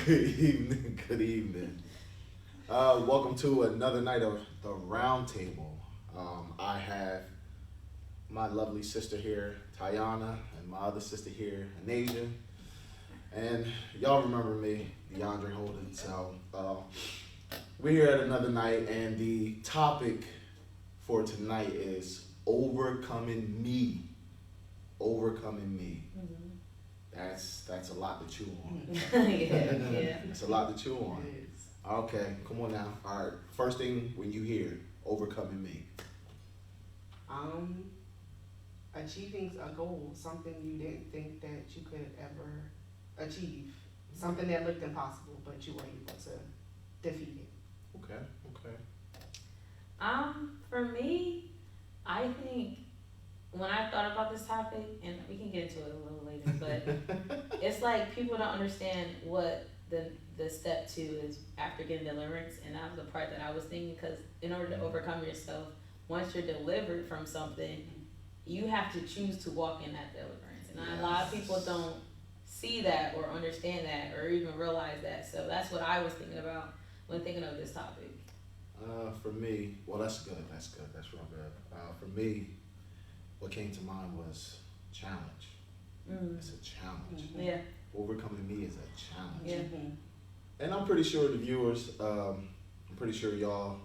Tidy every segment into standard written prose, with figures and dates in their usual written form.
Good evening. Good evening. Welcome to another night of the Round Table. I have my lovely sister here, Tayana, and my other sister here, Anasia. And y'all remember me, DeAndre Holden. So we're here at another night, and the topic for tonight is overcoming me. Overcoming me. That's a lot to chew on. Yeah. It's a lot to chew on. Okay, come on now. All right, first thing when you hear overcoming me. Achieving a goal, something you didn't think that you could ever achieve, something that looked impossible, but you were able to defeat it. Okay. For me, I think when I thought about this topic, and we can get into it a little later, but it's like people don't understand what the step 2 is after getting deliverance, and that was the part that I was thinking, because in order to overcome yourself, once you're delivered from something, you have to choose to walk in that deliverance. And a lot of people don't see that or understand that or even realize that. So that's what I was thinking about when thinking of this topic. For me, well, that's good. That's real good. For me, what came to mind was challenge. It's a challenge. Yeah. Overcoming me is a challenge. Yeah. And I'm pretty sure the viewers, I'm pretty sure y'all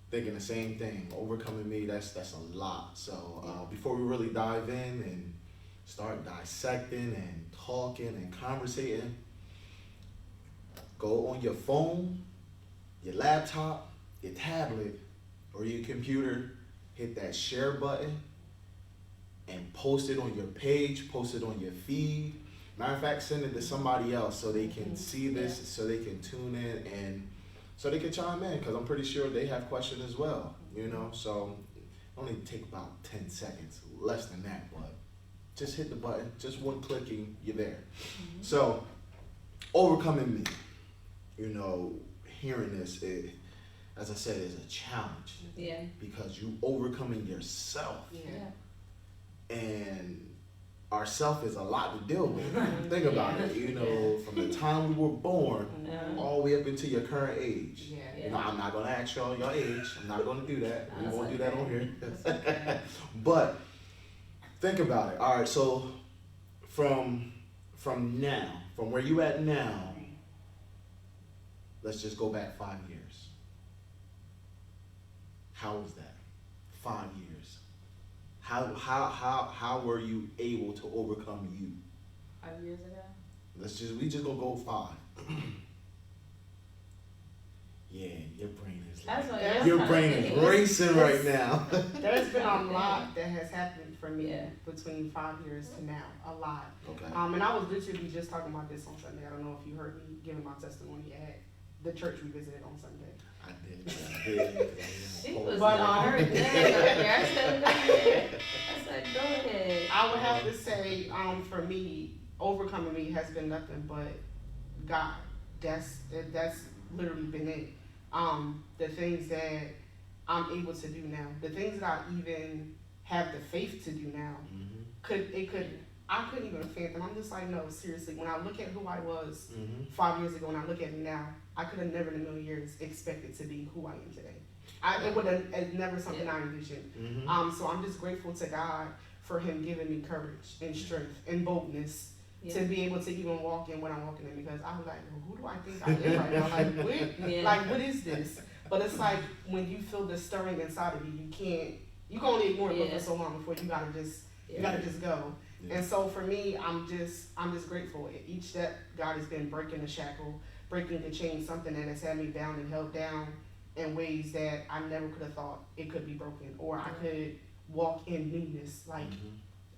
thinking the same thing. Overcoming me, that's a lot. So before we really dive in and start dissecting and talking and conversating, go on your phone, your laptop, your tablet, or your computer, hit that share button, and post it on your page, post it on your feed. Matter of fact, send it to somebody else so they can see this, so they can tune in, and so they can chime in, because I'm pretty sure they have questions as well, So it only take about 10 seconds, less than that, but just hit the button, just one clicking, you're there. So overcoming me, hearing this, as I said, is a challenge. Yeah. Because you overcoming yourself. Yeah. And ourself is a lot to deal with. Think about it, from the time we were born all the way up into your current age. Yeah. I'm not gonna ask y'all your age. I'm not gonna do that. We won't do that on here. Okay. But think about it. All right, so from now, from where you at now, let's just go back 5 years. How was that? 5 years. How were you able to overcome you? 5 years ago? We just gonna go 5. Yeah, your brain is your brain is racing right now. There's been a lot that has happened for me between 5 years to now. A lot. Okay. And I was literally just talking about this on Sunday. I don't know if you heard me giving my testimony at the church we visited on Sunday. I did. She was But, her dad. I said, go ahead. I would have to say, for me, overcoming me has been nothing but God. That's literally been it. The things that I'm able to do now, the things that I even have the faith to do now, I couldn't even fathom. I'm just like, no, seriously. When I look at who I was 5 years ago, and I look at me now, I could have never in a million years expected to be who I am today. It would have never something I envisioned. So I'm just grateful to God for Him giving me courage and strength and boldness to be able to even walk in what I'm walking in, because I was like, well, who do I think I am right now? Like, what is this? But it's like when you feel the stirring inside of you, you can only ignore it for so long before you gotta just go. And so for me, I'm just grateful. Each step, God has been breaking the shackle, breaking the chain, something that has had me bound and held down in ways that I never could have thought it could be broken, or I could walk in newness. Like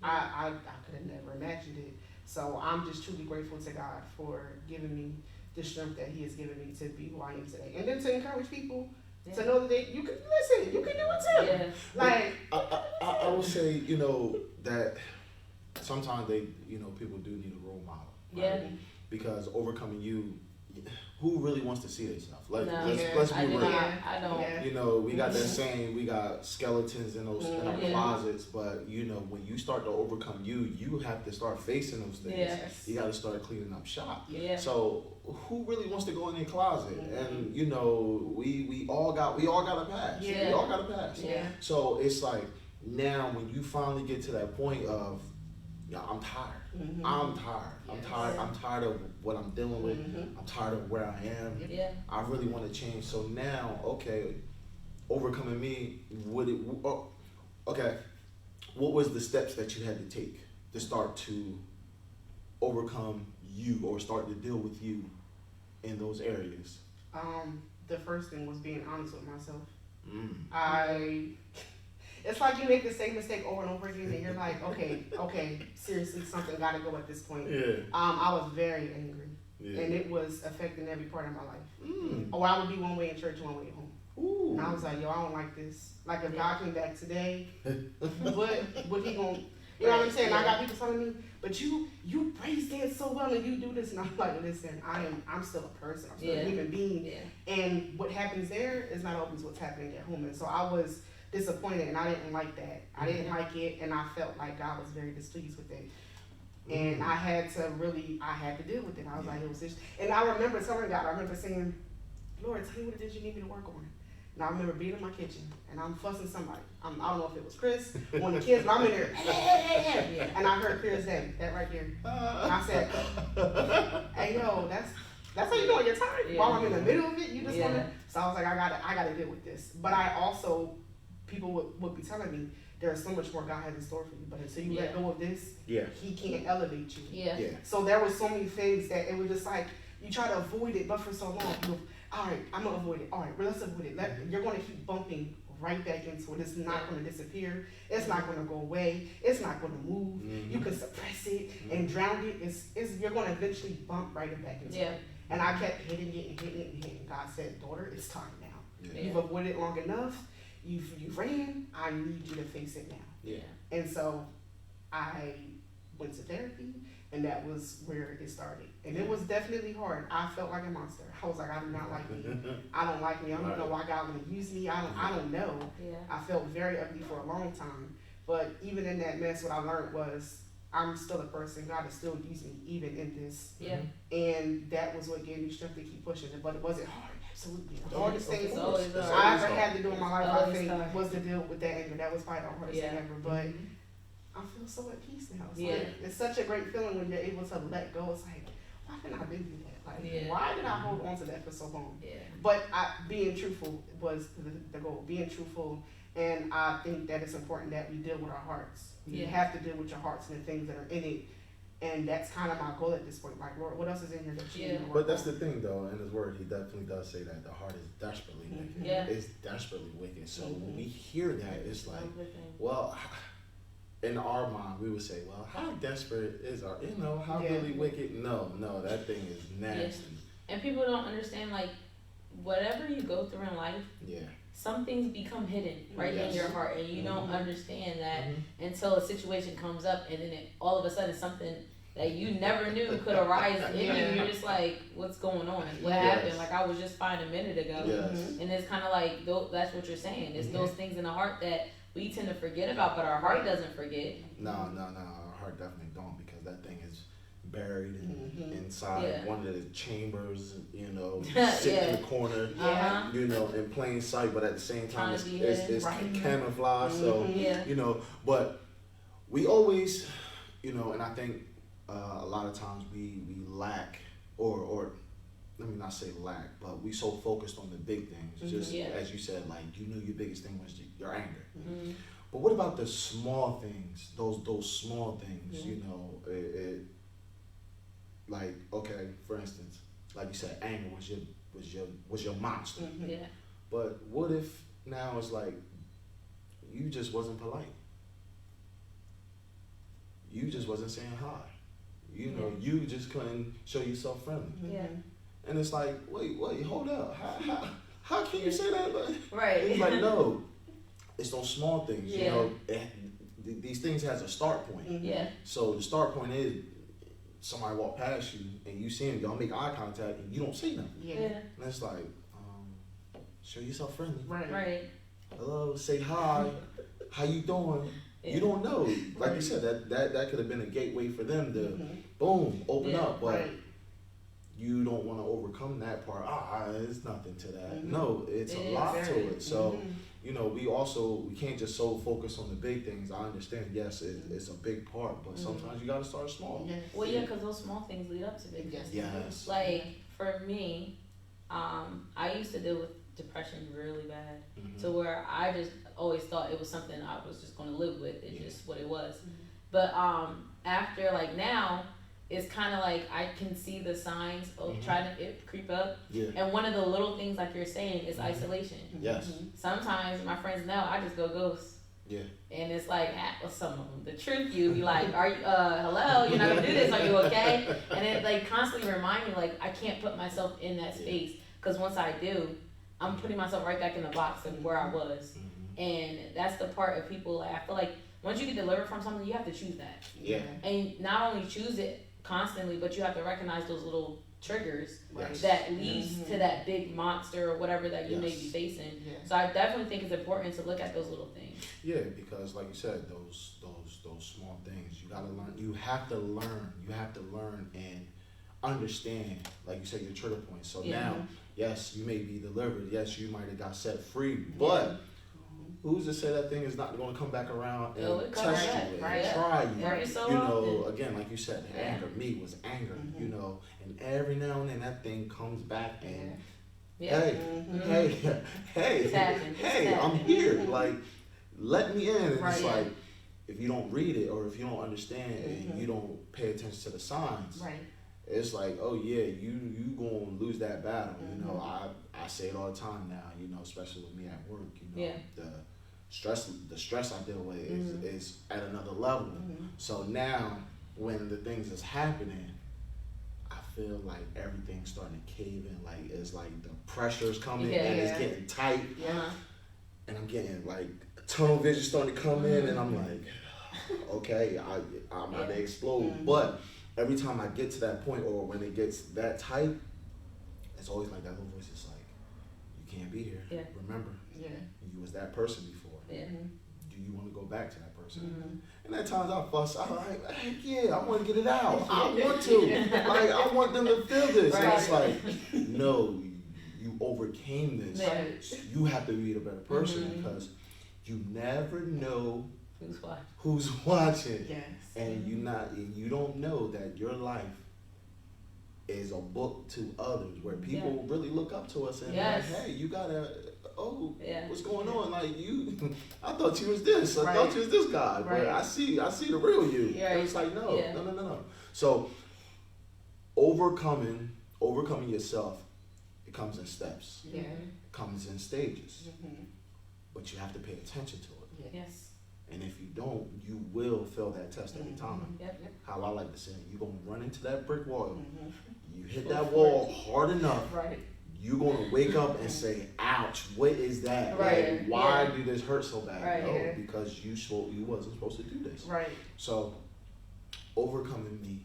I could have never imagined it. So I'm just truly grateful to God for giving me the strength that He has given me to be who I am today, and then to encourage people to know that you can listen, you can do it too. Yeah. Like I will say, that sometimes people do need a role model. Right? Yeah. Because overcoming you, who really wants to see themselves? No, Let's be real. I don't. Yeah. You know, we got that saying, we got skeletons in our closets, but you know, when you start to overcome you have to start facing those things. Yes. You got to start cleaning up shop. Yeah. So who really wants to go in their closet? And you know, we all got a past. Yeah. We all got a past. Yeah. So it's like now when you finally get to that point of, yeah, I'm tired. I'm tired. I'm tired of what I'm dealing with. I'm tired of where I am. Yeah. I really want to change. So now, okay, overcoming me, okay, what was the steps that you had to take to start to overcome you or start to deal with you in those areas? The first thing was being honest with myself. It's like you make the same mistake over and over again, and you're like, okay, seriously, something got to go at this point. Yeah. I was very angry, Yeah. and it was affecting every part of my life. Or I would be one way in church, one way at home. Ooh. And I was like, yo, I don't like this. Like, if God came back today, what he gonna, you know what I'm saying? I got people telling me, but you praise dance so well and you do this, and I'm like, listen, I'm still a person, I'm still a human being, and what happens there is not always what's happening at home. And so I was disappointed, and I didn't like that. I didn't like it, and I felt like God was very displeased with it. And I had to deal with it. I was like, it was this. And I remember telling God, I remember saying, Lord, tell me what it is you need me to work on. And I remember being in my kitchen, and I'm fussing somebody. I don't know if it was Chris, one of the kids, but I'm in there, and I heard Chris say, that right there. And I said, hey, yo, that's how you know you're tired. While I'm in the middle of it, you just want to. So I was like, I gotta deal with this. But I also, people would be telling me, there's so much more God has in store for you. But until you let go of this, he can't elevate you. Yeah. So there was so many things that it was just like, you try to avoid it, but for so long, all right, I'm gonna avoid it. All right, well, let's avoid it. You're gonna keep bumping right back into it. It's not gonna disappear. It's not gonna go away. It's not gonna move. You can suppress it and drown it. You're gonna eventually bump right back into it. And I kept hitting it and hitting it and hitting. God said, daughter, it's time now. You've avoided it long enough. You've ran. I need you to face it now. And so I went to therapy, and that was where it started. And it was definitely hard. I felt like a monster. I was like, I do not like me. I don't like me. I don't know why God would use me. I don't know. I felt very ugly for a long time. But even in that mess, what I learned was I'm still a person. God is still using me even in this. And that was what gave me strength to keep pushing it. But it wasn't hard. Absolutely. The hardest thing I ever had to do in my life, I think, was to deal with that anger. That was probably the hardest thing ever. But I feel so at peace now. It's such a great feeling when you're able to let go. It's like, why didn't I do that? Like, why did I hold on to that for so long? But being truthful was the goal. Being truthful, and I think that it's important that we deal with our hearts. You have to deal with your hearts and the things that are in it. And that's kind of my goal at this point. Like, Lord, what else is in here that you need to work But that's on? the thing, though. In His Word, He definitely does say that the heart is desperately wicked. It's desperately wicked. So when we hear that, it's like, well, in our mind, we would say, well, how desperate is our, how really wicked? No, that thing is nasty. And people don't understand, like, whatever you go through in life, some things become hidden in your heart, and you don't understand that until a situation comes up, and then all of a sudden something that you never knew could arise in you. You're just like, what's going on? What happened? Like, I was just fine a minute ago. And it's kind of like, that's what you're saying. It's those things in the heart that we tend to forget about, but our heart doesn't forget. No, our heart definitely don't, because that thing is buried inside one of the chambers, sitting in the corner, in plain sight, but at the same time it's camouflage. So, but we always, and I think a lot of times we lack, or let me not say lack, but we so focused on the big things, just as you said, like, your biggest thing was your anger. But what about the small things, those small things, like, okay, for instance, like you said, anger was your monster. But what if now it's like you just wasn't polite? You just wasn't saying hi. You just couldn't show yourself friendly. And it's like, wait, hold up. How can you say that? Right. It's like, no, it's those small things. These things has a start point. Yeah. So the start point is somebody walk past you and you see them, y'all make eye contact and you don't say nothing. Yeah. Yeah. And it's like, show yourself friendly. Right. Right. Hello, say hi. How you doing? Yeah. You don't know. Like you Right. said, that could have been a gateway for them to Mhm. boom, open Yeah. up. But Right. you don't want to overcome that part. It's nothing to that. Mhm. No, it's It a is lot very. to it. So, Mhm. you know, we can't just so focus on the big things. I understand, yes, it's a big part, but Mhm. sometimes you got to start small. Yes. Well, yeah, because those small things lead up to big Yes. things. Yes. Like for me, I used to deal with depression really bad, Mhm. to where I just always thought it was something I was just going to live with. It's Yeah. just what it was. Mhm. But after like now, it's kind of like I can see the signs of Mhm. trying to creep up. Yeah. And one of the little things, like you're saying, is Mhm. isolation. Yes. Mhm. Sometimes my friends know I just go ghost. Yeah. And it's like, well, some of them, the truth, you be like, are you, hello, you're not gonna do this, are you okay? And it like constantly remind me, like, I can't put myself in that space, because once I do, I'm putting myself right back in the box of where I was. Mhm. And that's the part of people, like, I feel like once you get delivered from something, you have to choose that. Yeah. And not only choose it constantly, but you have to recognize those little triggers Right. Yes. that leads Mhm. to that big monster or whatever that you may be Yes. facing. Yeah. So I definitely think it's important to look at those little things. Yeah, because like you said, those small things you gotta learn. You have to learn. You have to learn and understand. Like you said, your trigger points. So Yeah. now, yes, you may be delivered. Yes, you might have got set free. But who's to say that thing is not going to come back around and Oh, it comes test back, you and right. try you? Every so You know, often. again, like you said, Yeah. anger. Me was anger. Mhm. You know, and every now and then that thing comes back and Yeah. hey, Mhm. hey, hey, It's happening. It's hey, I'm happening. here. Like, let me in. And Right. it's like, if you don't read it or if you don't understand Mhm. and you don't pay attention to the signs, Right. it's like, oh yeah, you gonna lose that battle. You know, Mhm. I say it all the time now. You know, especially with me at work. You know, Yeah. the stress I deal with Mhm. is at another level. Mhm. So now, when the things is happening, I feel like everything's starting to cave in. Like it's like the pressure's coming Yeah. and it's Yeah. getting tight, Uh-huh. and I'm getting like tunnel vision starting to come in, and I'm like, okay, I'm about Yeah. to explode. Mhm. But every time I get to that point, or when it gets that tight, it's always like that little voice is like, you can't be here. Yeah. Remember, Yeah. you was that person before. Yeah. Mhm. Do you want to go back to that person? Mhm. And at times I fuss. I'm like, heck yeah, I want to get it out. I want to. Like, I want them to feel this. And it's like, no, you overcame this. Yeah. You have to be the better person Mhm. because you never know Who's what? who's watching, Yes. and you don't know that your life is a book to others where people really look up to us and Yes. like, hey, you gotta. Oh, Yeah. what's going on? Like I thought you was this. I Right. thought you was this guy. But Right. I see the real you. Yeah. And it's like no. Yeah. No. So overcoming yourself, it comes in steps. Yeah. It comes in stages. Mhm. But you have to pay attention to it. Yes. And if you don't, you will fail that test every time. Yep. How I like to say, you're gonna run into that brick wall. Mhm. You hit Go that for wall hard enough. Right. You're gonna wake up and say, "Ouch! What is that? Right, Like, why yeah. did this hurt so bad?" Right, No, yeah. because you wasn't supposed to do this. Right. So, overcoming me.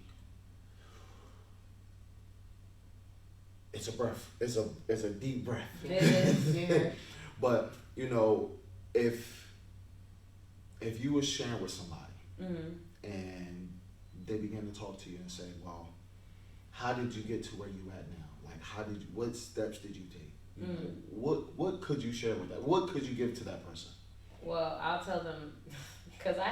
It's a breath. It's a deep breath. It is. Yeah. But you know, if you were sharing with somebody Mhm. and they begin to talk to you and say, "Well, how did you get to where you at now? Like, what steps did you take? You know, what could you share with that? What could you give to that person?" Well, I'll tell them, because I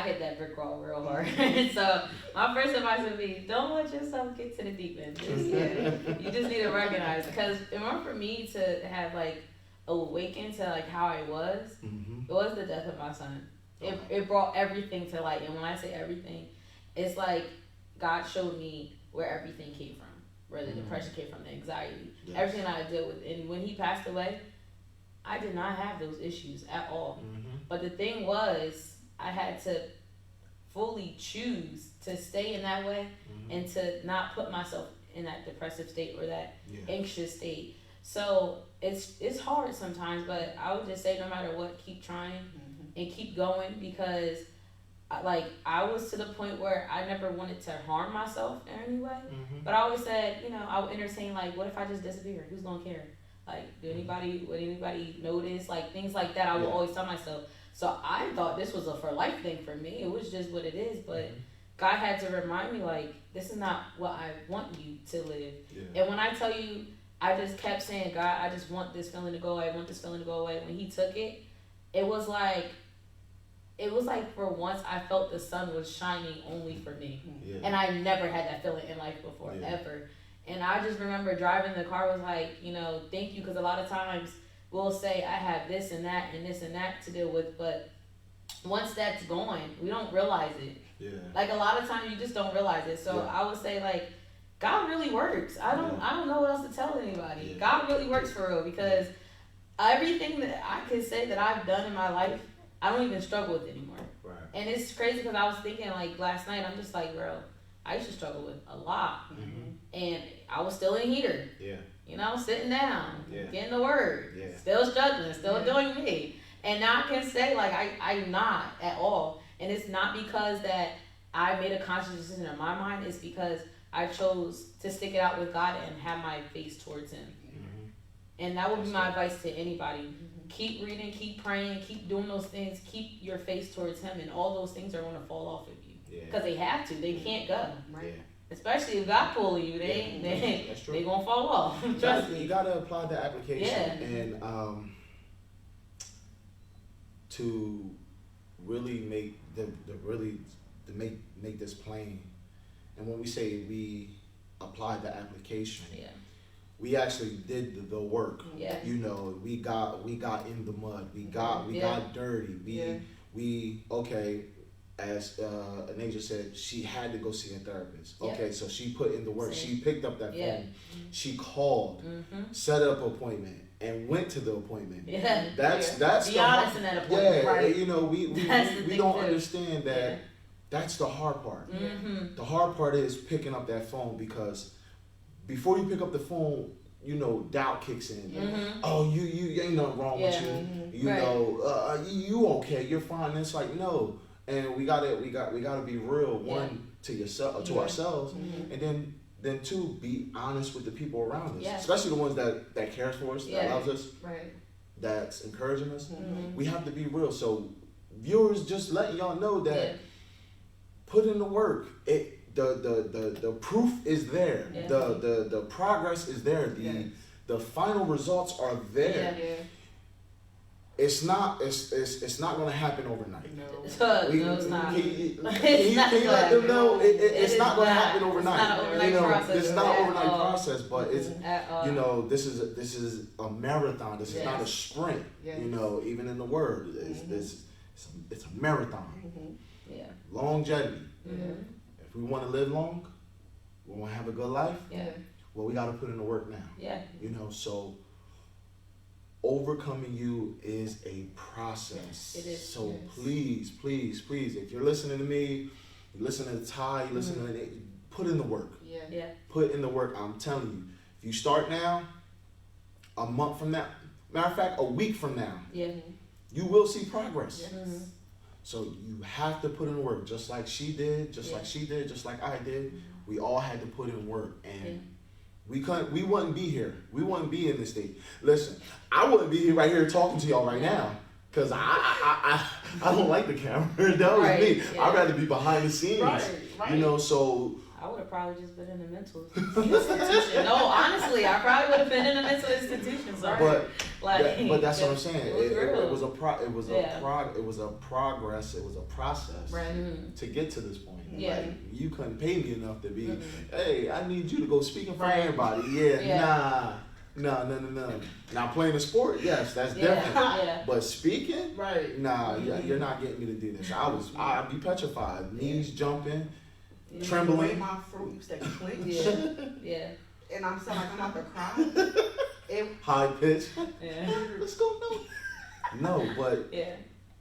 hit that brick wall real hard. So my first advice would be, don't let yourself get to the deep end. You just need to recognize, because in order for me to have like awaken to like how I was, Mm-hmm. it was the death of my son. It brought everything to light, and when I say everything, it's like God showed me where everything came from, where the depression came from, the anxiety, Yes. everything I dealt with. And when he passed away, I did not have those issues at all. Mm-hmm. But the thing was, I had to fully choose to stay in that way Mm-hmm. and to not put myself in that depressive state or that Yeah. anxious state. So it's hard sometimes, but I would just say no matter what, keep trying Mhm. and keep going, because I was to the point where I never wanted to harm myself in any way. Mm-hmm. But I always said, you know, I would entertain like, what if I just disappear? Who's gonna care? Like, would anybody notice? Like things like that. I would always tell myself. So I thought this was a for life thing for me. It was just what it is. But God had to remind me, like, this is not what I want you to live. Yeah. And when I tell you, I just kept saying, God, I just want this feeling to go away. I want this feeling to go away. When He took it, it was like for once I felt the sun was shining only for me. Yeah. And I never had that feeling in life before, ever. And I just remember driving the car was like, you know, thank you. Because a lot of times we'll say, I have this and that and this and that to deal with. But once that's gone, we don't realize it. Yeah. Like a lot of times you just don't realize it. So I would say like, God really works. I don't know what else to tell anybody. Yeah. God really works for real because everything that I can say that I've done in my life, I don't even struggle with anymore. Right. And it's crazy because I was thinking like last night, I'm just like, bro, I used to struggle with a lot. Mm-hmm. And I was still in heater. Yeah. You know, sitting down, getting the word, still struggling, still doing me. And now I can say like I'm not at all. And it's not because that I made a conscious decision in my mind. It's because I chose to stick it out with God and have my face towards Him. Mm-hmm. And that would be my advice to anybody. Mm-hmm. Keep reading, keep praying, keep doing those things. Keep your face towards Him, and all those things are going to fall off of you. Because they have to. They can't go. Right? Yeah. Especially if God pulling you, they going to fall off. Trust me. You got to apply the application. And to really make make this plain. And when we say we applied the application, we actually did the work. Yeah. You know, we got in the mud. We got dirty. We as Anasia said, she had to go see a therapist. Okay, so she put in the work. Same. She picked up that phone. Mm-hmm. She called, set up an appointment, and went to the appointment. Yeah. That's be honest in that appointment. Yeah, right. You know, we don't understand that. Yeah. That's the hard part. Mm-hmm. The hard part is picking up that phone, because before you pick up the phone, you know, doubt kicks in. Mm-hmm. Oh, you ain't nothing wrong with you. Mm-hmm. You know, you okay? You're fine. And it's like, no. And we gotta be real. One, to yourself, to ourselves, and then two, be honest with the people around us, especially the ones that cares for us, that loves us, that's encouraging us. Mm-hmm. We have to be real. So viewers, just letting y'all know that put in the work. The proof is there. Yeah. The progress is there. The final results are there. Yeah. It's not going to happen overnight. No, it's not. Can you let them know it's not going to happen overnight? It's not an overnight process. It's not an overnight process, but it's you know, this is a marathon. This is not a sprint. Yes. You know, even in the word, it's a marathon. Mm-hmm. Yeah. Longevity. Mm-hmm. If we want to live long, we want to have a good life. Yeah. Well, we got to put in the work now. Yeah. You know, so. Overcoming you is a process. It is. So please, if you're listening to me, you're listening to Ty, you're listening to it, put in the work. Yeah. Put in the work. I'm telling you, if you start now, a month from now, matter of fact, a week from now, you will see progress. Yes. Mm-hmm. So you have to put in the work, just like she did, just like I did. We all had to put in work, and we wouldn't be here. We wouldn't be in this state. Listen, I wouldn't be here right here talking to y'all right now, because I don't like the camera. That was me. Yeah. I'd rather be behind the scenes. Right. You know, so I would have probably just been in a mental institution. No, honestly, I probably would have been in a mental institution. Sorry. But that's what I'm saying. It was a progress. It was a process to get to this point. Yeah. Like, you couldn't pay me enough to be, hey, I need you to go speak in front of everybody. No. Now playing a sport, yes, that's different. Yeah. But speaking, you're not getting me to do this. I'd be petrified, knees jumping, trembling. My throat used to clench. Yeah. And I'm so like I'm about to cry. High pitch. Yeah. Let's go. No, but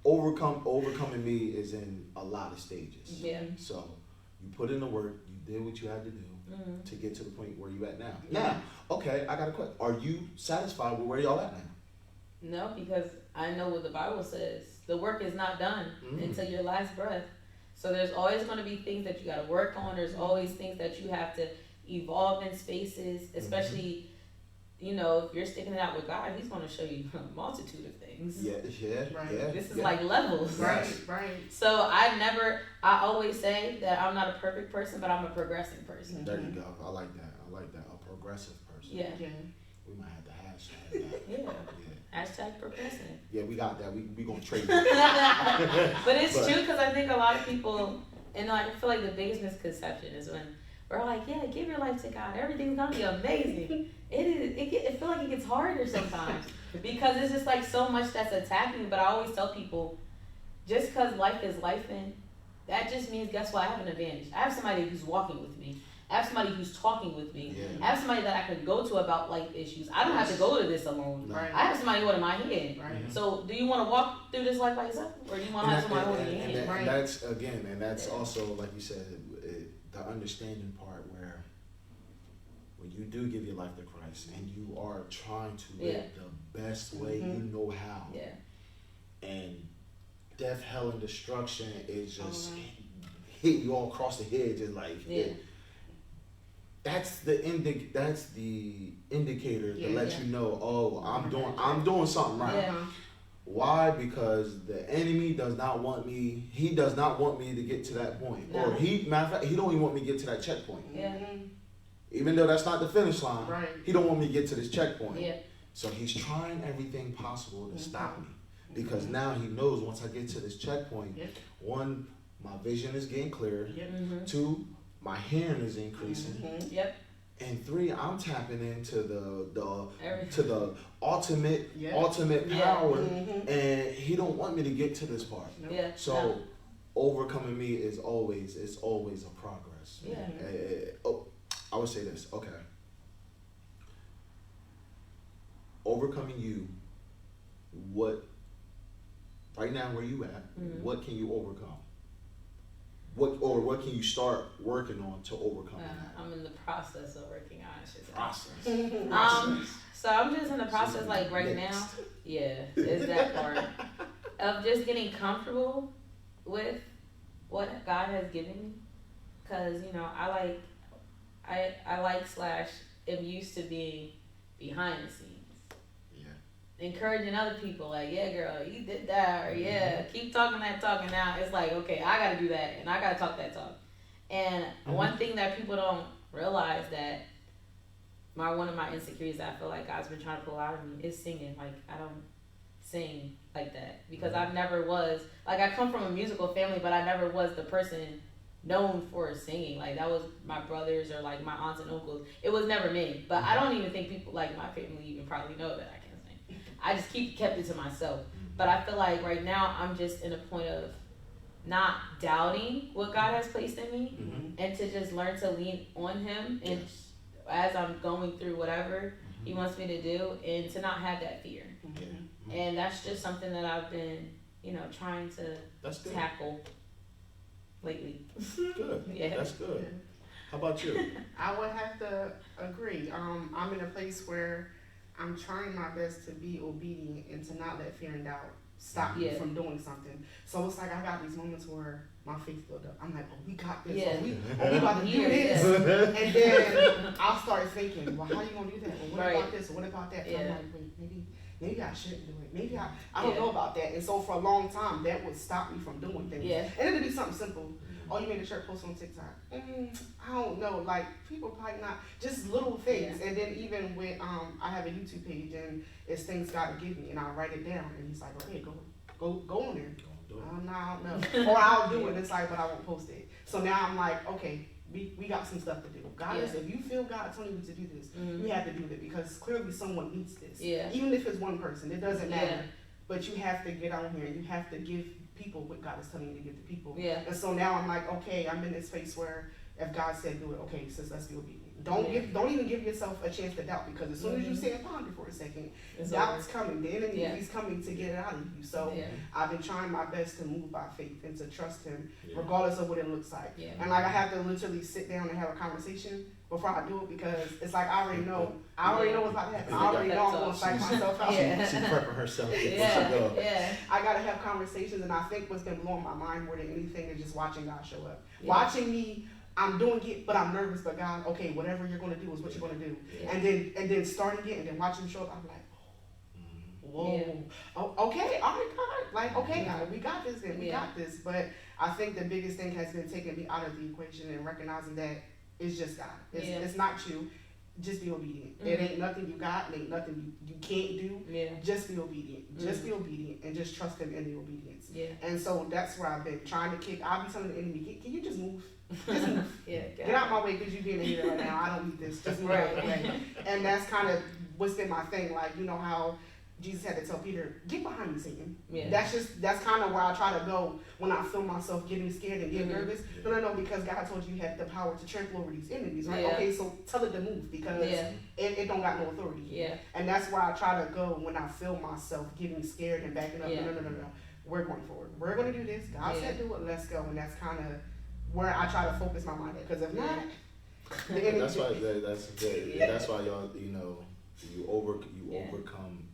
overcoming me is in a lot of stages. Yeah. So you put in the work, you did what you had to do to get to the point where you at now. Now, okay, I got a question. Are you satisfied with where y'all at now? No, because I know what the Bible says. The work is not done until your last breath. So there's always going to be things that you got to work on. There's always things that you have to evolve in spaces, especially, you know, if you're sticking it out with God, He's going to show you a multitude of things. Right. This is like levels. Right. So I always say that I'm not a perfect person, but I'm a progressing person. There you go. I like that. A progressive person. Yeah. We might have to hashtag that. Yeah. Hashtag progressing. Yeah, we got that. We gonna trade that. But it's true, because I think a lot of people, and I feel like the biggest misconception is when we're like, yeah, give your life to God, everything's gonna be amazing. It feel like it gets harder sometimes because it's just like so much that's attacking me. But I always tell people, just because life is lifing, that just means, guess what? I have an advantage. I have somebody who's walking with me. I have somebody who's talking with me. Yeah. I have somebody that I can go to about life issues. I don't have to go to this alone. Right. I have somebody holding my hand. Right. So do you want to walk through this life by yourself, or do you want to have somebody holding your hand? And that's also, like you said, the understanding part where when you do give your life to Christ and you are trying to live the best way you know how, and death, hell, and destruction is just hit you all across the head, just like that's the indicator to let you know, oh, I'm doing something right. Yeah. Why? Because the enemy does not want me. He does not want me to get to that point. No. Or matter of fact, he don't even want me to get to that checkpoint. Yeah. Even though that's not the finish line, Right. he don't want me to get to this checkpoint. Yeah. So he's trying everything possible to stop me. Because now he knows once I get to this checkpoint, one, my vision is getting clearer. Two, my hearing is increasing. And three, I'm tapping into the ultimate power, and he don't want me to get to this part. So overcoming me is always a progress. I would say this. Okay, overcoming you. What right now where you at? What can you overcome? What can you start working on to overcome that? I'm in the process of working on it. Process. So I'm just in the process, like right now. Yeah, it's that part of just getting comfortable with what God has given me, because you know I like am used to being behind the scenes. Encouraging other people, like, yeah, girl, you did that, or yeah, keep talking that talk, and now it's like, okay, I gotta do that, and I gotta talk that talk. And one thing that people don't realize that one of my insecurities that I feel like God's been trying to pull out of me is singing. Like, I don't sing like that because I never was, like, I come from a musical family, but I never was the person known for singing. Like, that was my brothers or like my aunts and uncles. It was never me. But I don't even think people like my family even probably know that I can. I just kept it to myself. But I feel like right now I'm just in a point of not doubting what God has placed in me and to just learn to lean on Him and as I'm going through whatever He wants me to do, and to not have that fear. And that's just something that I've been, trying to tackle lately. Good. That's good. How about you? I would have to agree. I'm in a place where I'm trying my best to be obedient and to not let fear and doubt stop me from doing something. So it's like I got these moments where my faith build up. I'm like, oh, we got this. Yeah. We about to do this. And then I'll start thinking, well, how you gonna do that? Well, what about this? What about that? Yeah. I'm like, wait, maybe I shouldn't do it. Maybe I don't know about that. And so for a long time, that would stop me from doing things. Yeah. And it'd be something simple. Oh, you made a shirt post on TikTok. I don't know. Like, people probably not. Just little things. And then even with, I have a YouTube page, and it's things God give me, and I'll write it down. And he's like, oh, hey, go on there. No, I don't know. Or I'll do it. And it's like, but I won't post it. So now I'm like, okay, we got some stuff to do. God is, if you feel God telling you to do this, you have to do it, because clearly someone needs this. Even if it's one person, it doesn't matter. But you have to get on here, and you have to give people what God is telling you to give to people. And so now I'm like, okay, I'm in this space where if God said do it, okay, sis, let's be obedient. Don't even give yourself a chance to doubt, because as soon as you say and ponder for a second, doubt's coming. The enemy is coming to get it out of you. So I've been trying my best to move by faith and to trust him, regardless of what it looks like. And like I have to literally sit down and have a conversation before I do it, because it's like I already know what's about to happen. I already know I'm gonna psych myself out. She's prepping herself before she go. I gotta have conversations, and I think what's been blowing my mind more than anything is just watching God show up. Watching me, I'm doing it, but I'm nervous. But God, okay, whatever you're gonna do is what you're gonna do. And then starting it and then watching him show up, I'm like, whoa, okay, all right, God, like, okay, God, we got this and we got this. But I think the biggest thing has been taking me out of the equation and recognizing that it's just God. It's not you. Just be obedient. It ain't nothing you got. It ain't nothing you can't do. Just be obedient. Just be obedient and just trust him in the obedience. And so that's where I've been trying to kick. I'll be telling the enemy, can you just move? Just move. Get out my way, because you being a hater right now. I don't need this. Just move out of the way. And that's kind of what's been my thing. Like, you know how Jesus had to tell Peter, get behind me, Satan. That's kind of where I try to go when I feel myself getting scared and getting nervous. No, because God told you have the power to trample over these enemies, right? Okay, so tell it to move, because it don't got no authority here. And that's where I try to go when I feel myself getting scared and backing up. No. We're going forward. We're going to do this. God said do it. Let's go. And that's kind of where I try to focus my mind at. Because if not, the enemy. That's why y'all,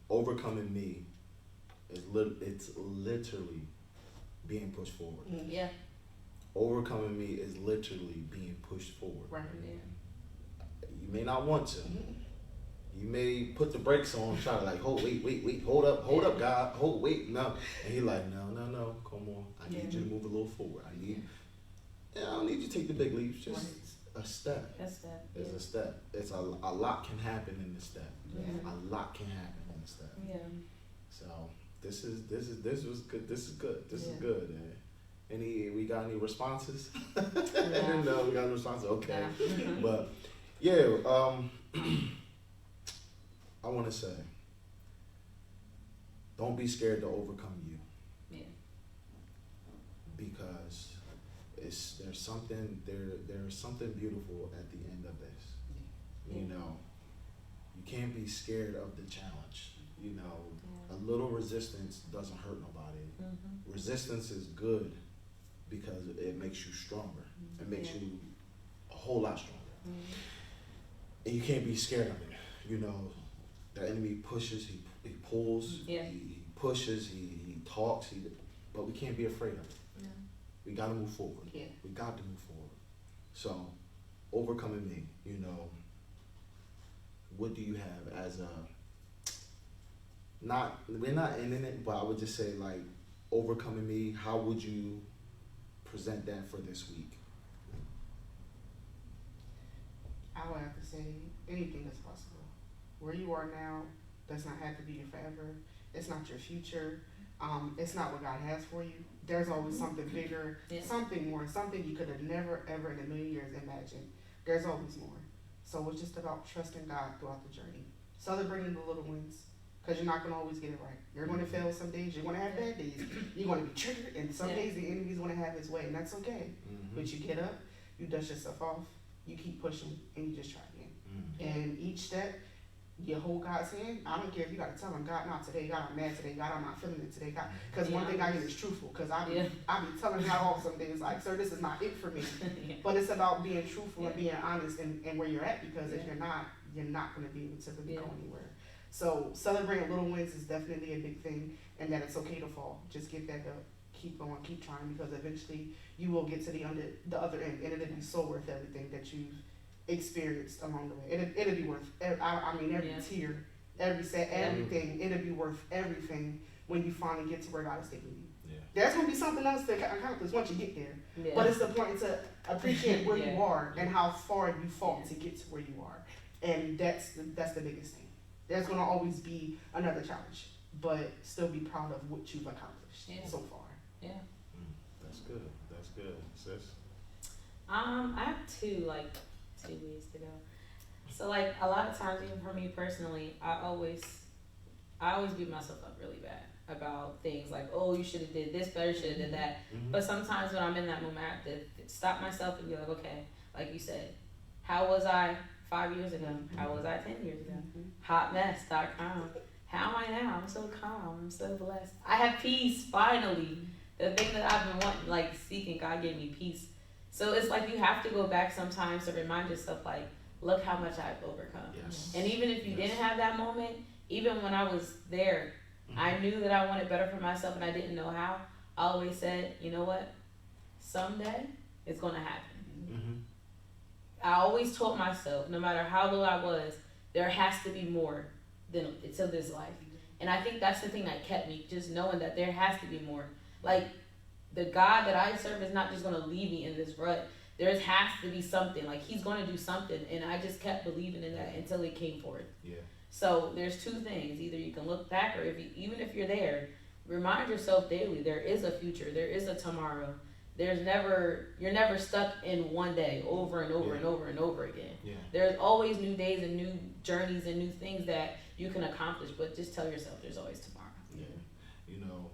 overcoming me is it's literally being pushed forward. Overcoming me is literally being pushed forward. Right. You may not want to. You may put the brakes on, try to like, wait, hold up, God, no. And he like, no, come on. I need you to move a little forward. I don't need you to take the big leaps, just a step. It's a step. It's a lot can happen in this step. A lot can happen in this step. So this was good. This is good. We got any responses? No, we got any responses. Okay, but I want to say, don't be scared to overcome you. Because there's something beautiful at the end of this. You can't be scared of the challenge. A little resistance doesn't hurt nobody. Resistance is good because it makes you stronger. It makes you a whole lot stronger. And you can't be scared of it. The enemy pushes, he pulls, he pushes, he talks, but we can't be afraid of it. We got to move forward. We got to move forward. So, overcoming me, what do you have as we're not ending it, but I would just say, like, overcoming me, how would you present that for this week? I would have to say anything is possible. Where you are now does not have to be your forever. It's not your future. It's not what God has for you. There's always something bigger, something more, something you could have never, ever in a million years imagined. There's always more. So it's just about trusting God throughout the journey. Celebrating the little wins, because you're not going to always get it right. You're going to fail some days. You're going to have bad days. You're going to be triggered, and some days the enemy's going to have his way, and that's okay. But you get up, you dust yourself off, you keep pushing, and you just try again. And each step, you hold God's hand. I don't care if you got to tell him, God, not today. God, I'm mad today. God, I'm not feeling it today. God, because one thing I get is truthful. Because I be telling God off some days, like, sir, this is not it for me. But it's about being truthful and being honest and where you're at. Because if you're not going to be able to really go anywhere. So celebrating little wins is definitely a big thing, and that it's okay to fall. Just get back up, keep going, keep trying, because eventually you will get to the other end, and it'll be so worth everything that you've experienced along the way. It'll be worth. Every tear, everything. It'll be worth everything when you finally get to where God is taking you. There's gonna be something else to accomplish once you get there. But it's the point to appreciate where you are and how far you fought to get to where you are, and that's the biggest thing. There's gonna always be another challenge, but still be proud of what you've accomplished so far. That's good, sis. I have two ways to go. So like a lot of times, even for me personally, I always beat myself up really bad about things like, oh, you should have did this better, should have did that. But sometimes when I'm in that moment, I have to stop myself and be like, okay, like you said, How was I 5 years ago? How was I 10 years ago? Hotmess.com. How am I now? I'm so calm. I'm so blessed. I have peace, finally. The thing that I've been wanting, like seeking, God gave me peace. So it's like you have to go back sometimes to remind yourself, like, look how much I've overcome. Yes. And even if you didn't have that moment, even when I was there, I knew that I wanted better for myself and I didn't know how. I always said, you know what? Someday it's going to happen. I always told myself, no matter how low I was, there has to be more than to this life. And I think that's the thing that kept me, just knowing that there has to be more. Like, the God that I serve is not just going to leave me in this rut. There has to be something. Like, he's going to do something. And I just kept believing in that until it came forth. Yeah. So there's two things. Either you can look back, or even if you're there, remind yourself daily, there is a future. There is a tomorrow. You're never stuck in one day over and over and over and over again. Yeah. There's always new days and new journeys and new things that you can accomplish, but just tell yourself there's always tomorrow. Yeah. You know,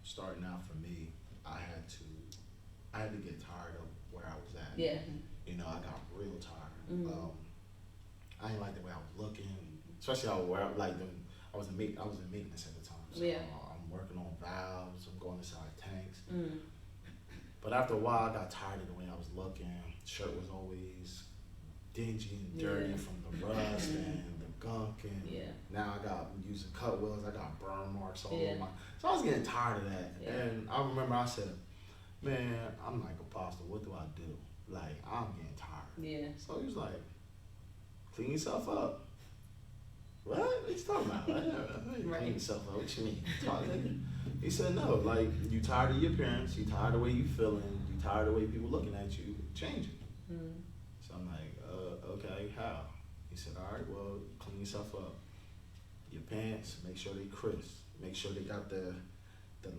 starting out for me, I had to get tired of where I was at. Yeah. You know, I got real tired. Mm-hmm. I didn't like the way I was looking, especially I was in maintenance at the time. So Yeah. I'm working on valves. I'm going inside tanks. Mm. But after a while, I got tired of the way I was looking. Shirt was always dingy and dirty from the rust and the gunk. And now I'm using cut wells. I got burn marks all over my. So I was getting tired of that. Yeah. And I remember I said, man, I'm like, Apostle, what do I do? Like, I'm getting tired. Yeah. So he was like, clean yourself up. What are you talking about? Clean yourself up. What you mean? He said, no, like, you tired of your appearance, you tired of the way you feeling, you tired of the way people looking at you, change it. Mm. So I'm like, okay, how? He said, all right, well, clean yourself up. Your pants, make sure they crisp. Make sure they got the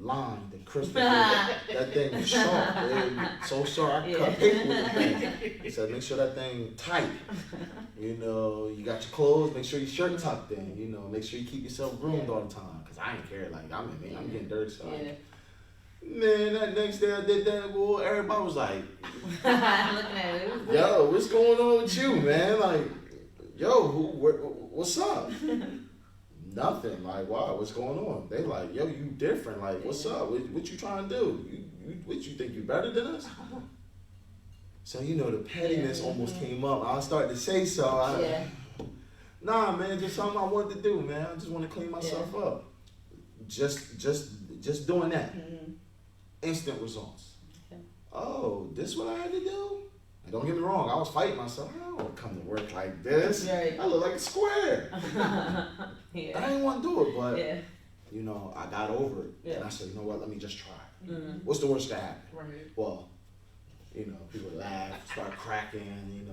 line, the crisp. that thing is sharp. So sharp, I cut paper with the thing. He said, make sure that thing tight. You know, you got your clothes, make sure your shirt tucked in. You know, make sure you keep yourself groomed all the time. Cause I ain't care. Like, I'm getting dirty. So man, that next day I did that. Well, everybody was like, looking at it. yo, what's going on with you, man? Like, yo, what's up? Nothing. Like, wow, what's going on? They like, yo, you different. Like, what's up? What you trying to do? What you think you better than us? So, you know, the pettiness almost came up. I started to say so. Nah, man, just something I wanted to do, man. I just want to clean myself up. Just doing that. Instant results. Oh, this what I had to do? And don't get me wrong, I was fighting myself. I don't want to come to work like this. Right. I look like a square. I didn't want to do it, but you know, I got over it. And I said, you know what, let me just try. What's the worst that happen? Right. Well, you know, people laugh, start cracking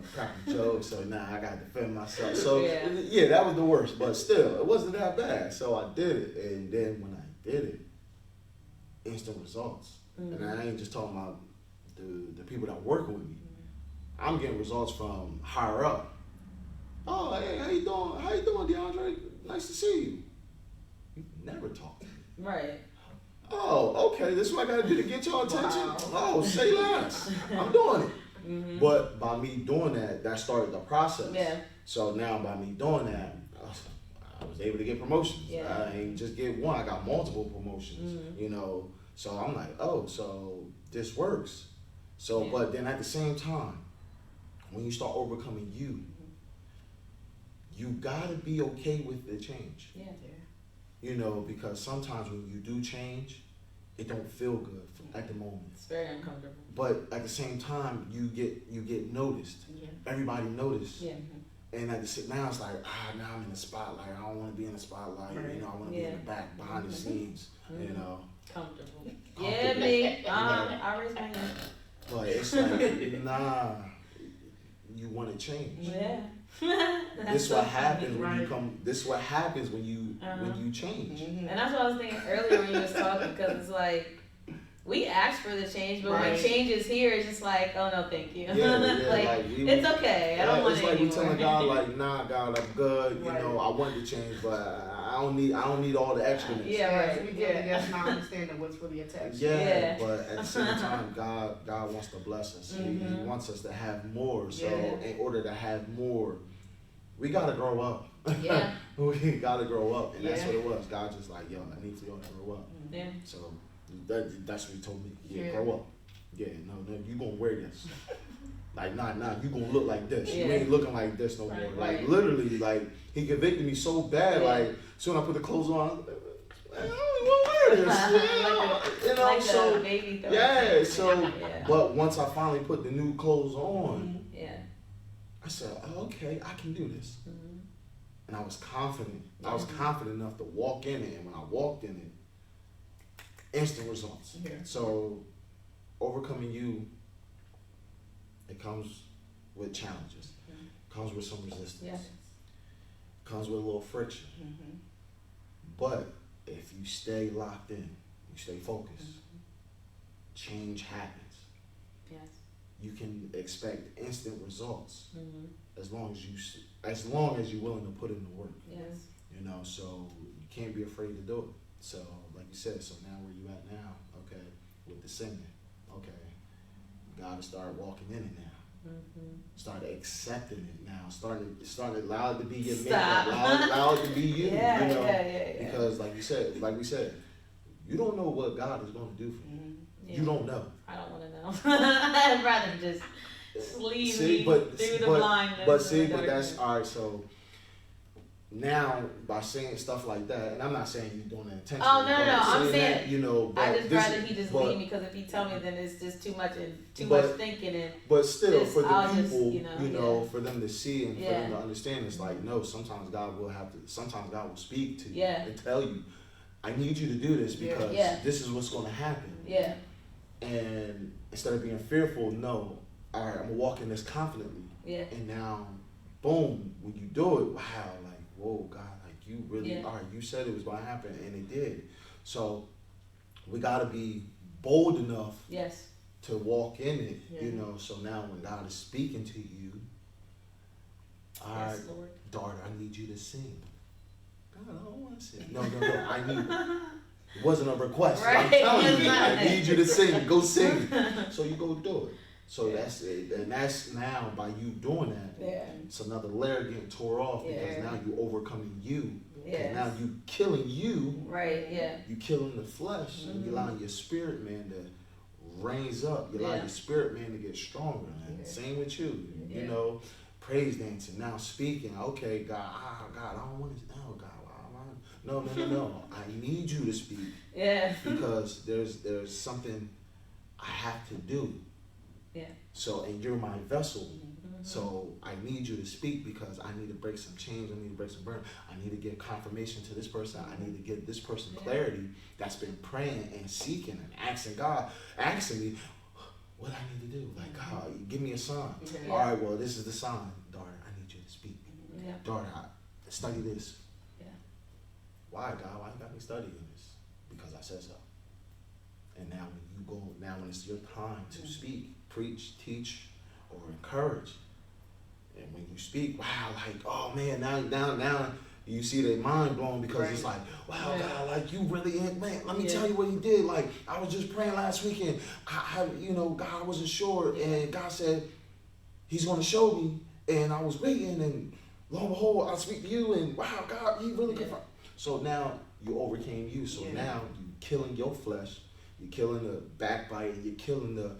jokes. So now I got to defend myself. So yeah, that was the worst. But still, it wasn't that bad. So I did it. And then when I did it, instant results. And I ain't just talking about the people that work with me. I'm getting results from higher up. Oh, hey, how you doing? How you doing, DeAndre? Nice to see you. You never talk to me. Right. Oh, okay. This is what I gotta do to get your attention. Wow. Oh, say less. I'm doing it. But by me doing that started the process. Yeah. So now by me doing that, I was able to get promotions. Yeah. I ain't just get one. I got multiple promotions. You know. So I'm like, oh, so this works. So, but then at the same time, when you start overcoming you gotta be okay with the change. Yeah. You know, because sometimes when you do change, it don't feel good at the moment. It's very uncomfortable. But at the same time, you get noticed. Yeah. Everybody noticed. Yeah. And now it's like, now I'm in the spotlight. I don't want to be in the spotlight. Right. You know, I want to be in the back, behind the scenes. You know. Comfortable. Yeah, me. I raised my hand. But it's like, nah, you want to change. Yeah. This what happens when you come. This what happens when you change. And that's what I was thinking earlier when you was talking, because it's like, we ask for the change, but when Right. change is here, it's just like, oh no, thank you. Yeah, like we, it's okay. I don't want it's it like anymore. we telling God, like, nah, God, I'm good. Right. You know, I want to change, but I don't need all the extraness. Yeah, right. We really just not understanding what's really attached. Yeah, but at the same time, God wants to bless us. He wants us to have more. So in order to have more, we gotta grow up. Yeah. We gotta grow up, and that's Yeah. what it was. God just like, yo, I need for y'all to grow up. Yeah. So that's what he told me. Yeah, Yeah. grow up. Yeah, no, you gonna wear this. Like, nah, you gonna look like this. You Yeah. ain't looking like this no more. Right, Like, right. literally, like, he convicted me so bad. Yeah. Like, soon I put the clothes on, I was like, I don't even wanna wear this. You know, Like so, the baby throw. yeah, so, Yeah. but once I finally put the new clothes on, Yeah. I said, oh, okay, I can do this. Mhm. And I was confident. I was confident enough to walk in it. And when I walked in it, instant results. Yeah. So, overcoming you, it comes with challenges. Comes with some resistance. Yeah. Comes with a little friction. Mm-hmm. But if you stay locked in, you stay focused, change happens. Yes. You can expect instant results Mhm. as long as you're willing to put in the work. Yes. You know, so you can't be afraid to do it. So, like you said, so now where you at now? Okay, with the singing. Okay, you gotta start walking in it now. Mhm. Start accepting it now. Start allow it to be your Stop. makeup. Allow it to be you. Yeah, you know, yeah. because like we said, you don't know what God is going to do for you. Yeah. You don't know. I don't want to know. I'd rather just leave me through the blindness. But that's all right. So now by saying stuff like that, and I'm not saying you're doing it intentionally. Oh no, I'm saying that, you know. But I just rather he just but, leave me, because if he tell me, then it's just too much but- much thinking and But still, Just- for the I'll just, people, you know, for them to see and for Yeah. them to understand, it's like, no, sometimes God will speak to you Yeah. and tell you, I need you to do this because Yeah. this is what's going to happen. yeah, And instead of being fearful, no, all right, I'm going to walk in this confidently. yeah, And now, boom, when you do it, wow, like, whoa, God, like you really, Yeah. all right, you said it was going to happen and it did. So we got to be bold enough yes, to walk in it, Yeah. you know. So now when God is speaking to you, all right, yes, Lord. daughter, I need you to sing. God, I don't want to sing. No, I need. It wasn't a request. I'm Right, telling it's you, not. I need you to sing. Go sing. So you go do it. So that's it, and that's now by you doing that. Yeah, It's another layer getting tore off because Yeah. now you overcoming you. yeah, And now you killing you. right, yeah, You killing the flesh, and you Mhm. allowing your spirit man to raise up. You allow Yeah. your spirit man to get stronger. Man. Yeah. Same with you. Yeah. You know, praise dancing. Now speaking. Okay, God. God, I don't want to. No, God. No. I need you to speak yeah, because there's something I have to do. yeah. So, and you're my vessel. Mhm. So I need you to speak because I need to break some chains. I need to break some burden. I need to give confirmation to this person. I need to give this person clarity that's been praying and seeking and asking God, asking me, what I need to do. Like, God, give me a sign. Yeah. All right, well, this is the sign. Daughter, I need you to speak. Yeah. Daughter, study this. Yeah. Why, God? Why you got me studying this? Because I said so. And now when it's your time to speak, preach, teach, or encourage, and when you speak, wow, like, oh man, now you see their mind blown because it's like, wow, Yeah. God, like you really, man, let me Yeah. tell you what he did. Like, I was just praying last weekend. God, I wasn't sure, Yeah. and God said he's going to show me, and I was waiting, and lo and behold, I speak to you, and wow, God, he really Yeah. confirmed. So now you overcame you. So Yeah. now you killing your flesh. You're killing the backbite. You're killing the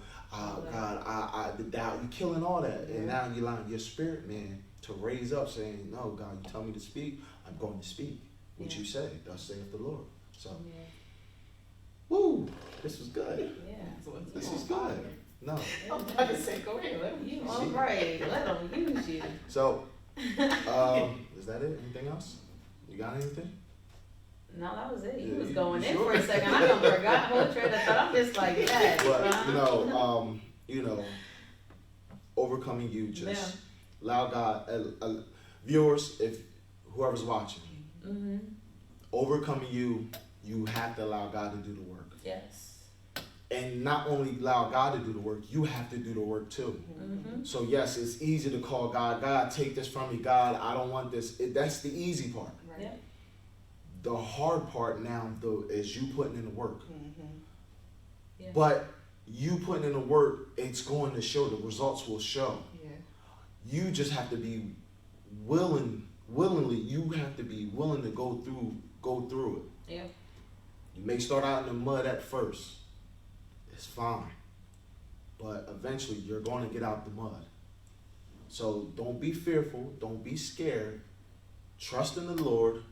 the doubt. You're killing all that, and now you're allowing your spirit man to raise up, saying, "No, God, you tell me to speak. I'm going to speak. What Yeah. you say, thus saith the Lord." So, Yeah. woo, this was good. Yeah. This is good. No, I'm about to say, go ahead, let me You all right? Let them use you. so is that it? Anything else? You got anything? No, that was it. You Yeah, was you going in sure? for a second. I done forgot whole train of thought. I'm just like, yeah. But overcoming you. Just Yeah. allow God, viewers, if whoever's watching, Mhm. overcoming you. You have to allow God to do the work. Yes. And And not only allow God to do the work, you have to do the work too. Mm-hmm. So yes, it's easy to call God, God, take this from me, God, I don't want this. That's the easy part. Right. Yeah. The hard part now, though, is you putting in the work. Yeah. But you putting in the work, it's going to show. The results will show. Yeah. You just have to be willingly, you have to be willing to go through it. Yeah. You may start out in the mud at first. It's fine. But eventually you're going to get out the mud. So don't be fearful. Don't be scared. Trust in the Lord.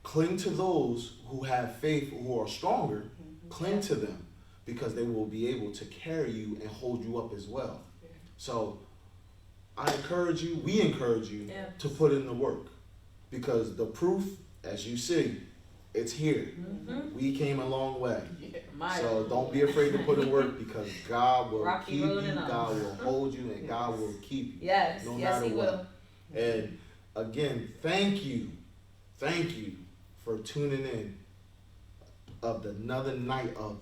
Cling to those who have faith, who are stronger. Cling to them because they will be able to carry you and hold you up as well. Yeah. So I encourage you, we encourage you Yeah. to put in the work because the proof, as you see, it's here. Mm-hmm. We came a long way. Yeah. So don't be afraid to put in work because God will Rocky keep you, road and all. God will hold you, and God will keep you. Yes. No Yes, matter he what. will. And again, thank you for tuning in of another night of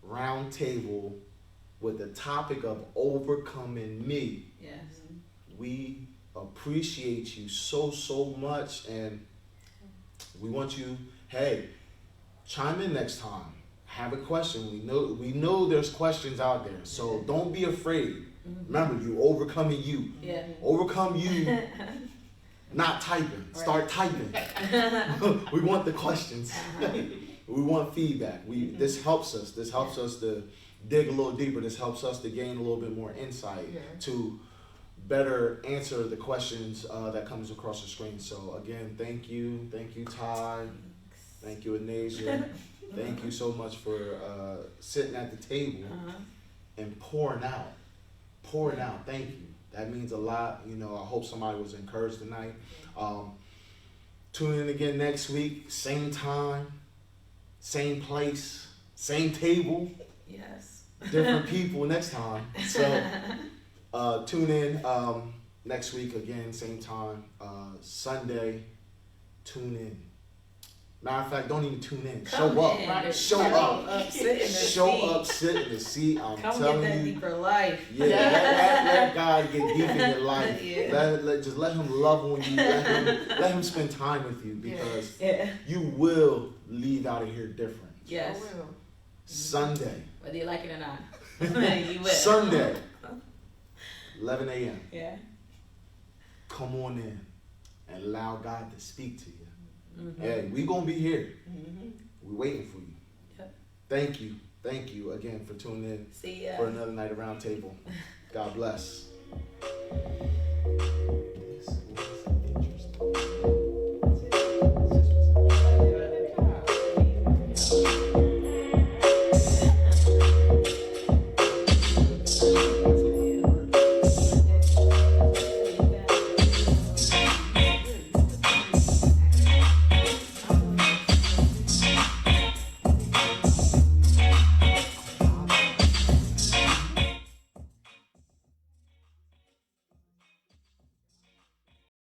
Round Table with the topic of overcoming me. Yes. We appreciate you so much, and we want you, hey, chime in next time. Have a question. We know there's questions out there, so don't be afraid. Remember, you overcoming you. Yeah. Overcome you. Not typing. Start typing. We want the questions. We want feedback. This helps us. This helps us to dig a little deeper. This helps us to gain a little bit more insight to better answer the questions that comes across the screen. So again, thank you, Ty, thank you, Anasia, thank you so much for sitting at the table and pouring out. Thank you. That means a lot. You know, I hope somebody was encouraged tonight. Tune in again next week, same time, same place, same table, Yes. different people next time. So tune in next week again, same time, Sunday. Tune in. Matter of fact, don't even tune in. Come Show up. in. Right? Show Come up. up, sit in the Show seat. up, sit in the seat. I'm Come get telling that you. deeper life. Yeah, let God get deep in your life. Yeah. Just let him love on you. Let him spend time with you because Yeah. you will leave out of here different. Yes. I will. Sunday. Whether you like it or not. You will. Sunday. 11 a.m. Yeah. Come on in and allow God to speak to you. Mm-hmm. Hey, we gonna be here. We're waiting for you. Yep. Thank you again for tuning in See ya. for another night of Round Table. God bless.